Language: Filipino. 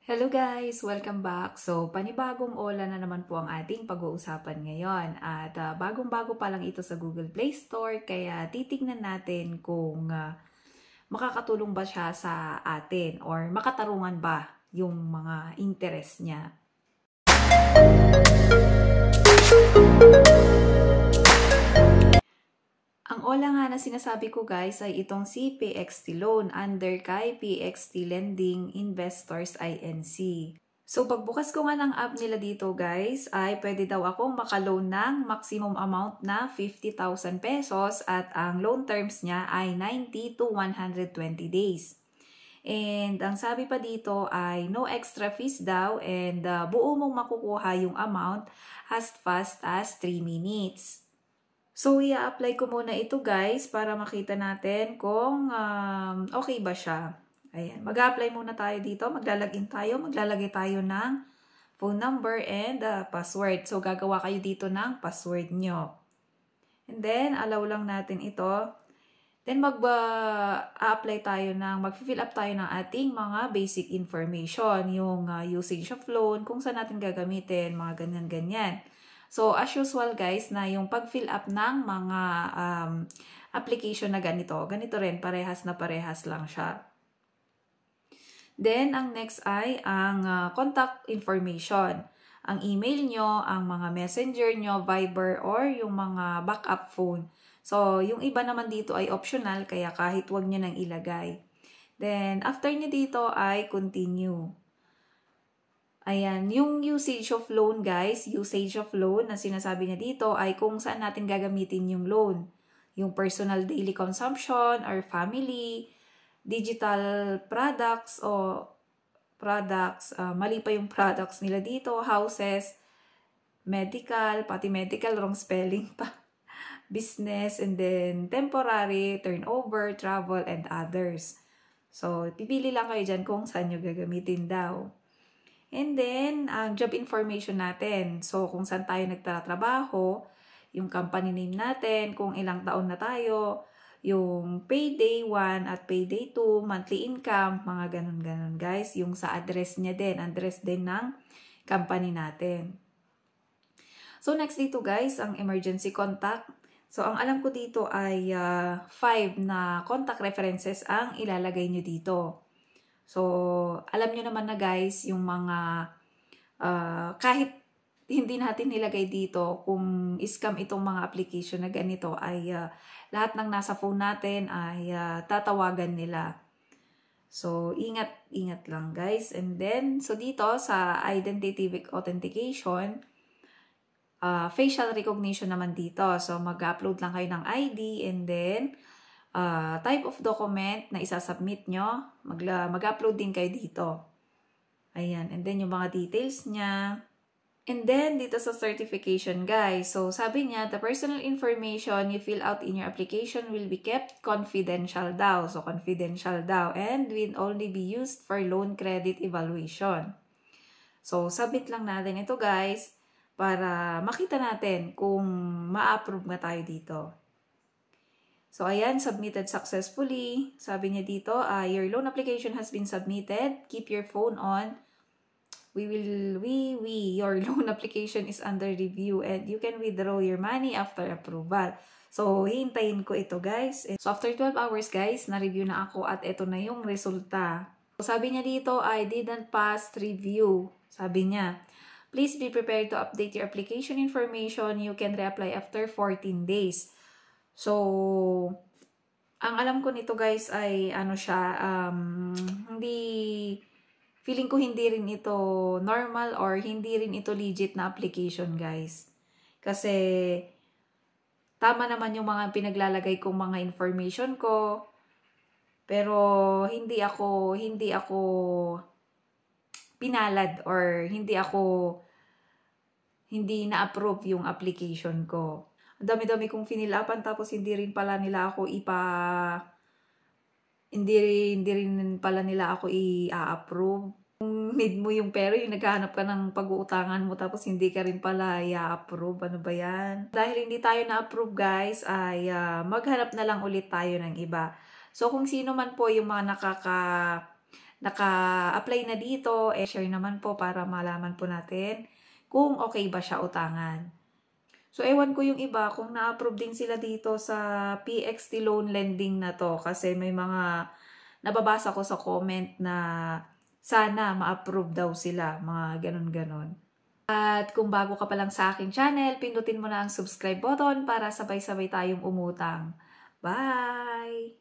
Hello guys! Welcome back! So, panibagong Ola na naman po ang ating pag-uusapan ngayon. At bagong-bago pa lang ito sa Google Play Store, kaya titignan natin kung makakatulong ba siya sa atin or makatarungan ba yung mga interest niya. Ang Ola nga na sinasabi ko guys ay itong si PXT Loan under kay PXT Lending Investors Inc. So pagbukas ko nga ng app nila dito guys ay pwede daw akong makaloan ng maximum amount na 50,000 pesos at ang loan terms niya ay 90 to 120 days. And ang sabi pa dito ay no extra fees daw and buo mong makukuha yung amount as fast as 3 minutes. So, i-apply ko muna ito guys para makita natin kung okay ba siya. Ayan, mag-apply muna tayo dito. Maglalagay tayo ng phone number and password. So, gagawa kayo dito ng password nyo. And then, allow lang natin ito. Then, mag-apply tayo mag-fill up tayo ng ating mga basic information. Yung usage of loan, kung saan natin gagamitin, mga ganyan-ganyan. So, as usual guys, na yung pag-fill up ng mga application na ganito rin, parehas lang siya. Then, ang next ay ang contact information. Ang email nyo, ang mga messenger nyo, Viber, or yung mga backup phone. So, yung iba naman dito ay optional, kaya kahit wag nyo nang ilagay. Then, after nyo dito ay continue. Ayan, yung usage of loan guys, usage of loan na sinasabi niya dito ay kung saan natin gagamitin yung loan. Yung personal daily consumption or family, digital products o products, mali pa yung products nila dito, houses, medical, pati medical, wrong spelling pa, business, and then temporary, turnover, travel, and others. So, pipili lang kayo dyan kung saan nyo gagamitin daw. And then, ang job information natin. So, kung saan tayo nagtatrabaho, yung company name natin, kung ilang taon na tayo, yung payday 1 at payday 2, monthly income, mga ganun-ganun guys. Yung sa address niya din, address din ng company natin. So, next dito guys, ang emergency contact. So, ang alam ko dito ay 5 na contact references ang ilalagay nyo dito. So, alam nyo naman na guys, yung mga, kahit hindi natin nilagay dito, kung scam itong mga application na ganito, ay lahat ng nasa phone natin ay tatawagan nila. So, ingat lang guys. And then, so dito sa identity authentication, facial recognition naman dito. So, mag-upload lang kayo ng ID and then, type of document na isasubmit nyo, mag-upload din kayo dito. Ayan, and then yung mga details niya. And then, dito sa certification, guys. So, sabi niya, the personal information you fill out in your application will be kept confidential daw. So, confidential daw. And will only be used for loan credit evaluation. So, submit lang natin ito, guys, para makita natin kung ma-approve nga tayo dito. So, ayan, submitted successfully. Sabi niya dito, your loan application has been submitted. Keep your phone on. Your loan application is under review and you can withdraw your money after approval. So, hintayin ko ito, guys. So, after 12 hours, guys, na-review na ako at ito na yung resulta. So, sabi niya dito, I didn't pass review. Sabi niya, please be prepared to update your application information. You can reapply after 14 days. So, ang alam ko nito guys ay ano siya, feeling ko hindi rin ito normal or hindi rin ito legit na application guys. Kasi, tama naman yung mga pinaglalagay kong mga information ko, pero hindi ako pinalad or hindi na-approve yung application ko. Ang dami-dami kong finilapan tapos hindi rin pala nila ako i-approve. Kung need mo yung pera, yung naghahanap ka ng pag-uutangan mo tapos hindi ka rin pala i-approve. Ano ba yan? Dahil hindi tayo na-approve guys, ay maghanap na lang ulit tayo ng iba. So kung sino man po yung mga naka-apply na dito, share naman po para malaman po natin kung okay ba siya utangan. So, ewan ko yung iba kung na-approve din sila dito sa PXT loan lending na to kasi may mga nababasa ko sa comment na sana ma-approve daw sila, mga ganun-ganon. At kung bago ka pa lang sa aking channel, pindutin mo na ang subscribe button para sabay-sabay tayong umutang. Bye!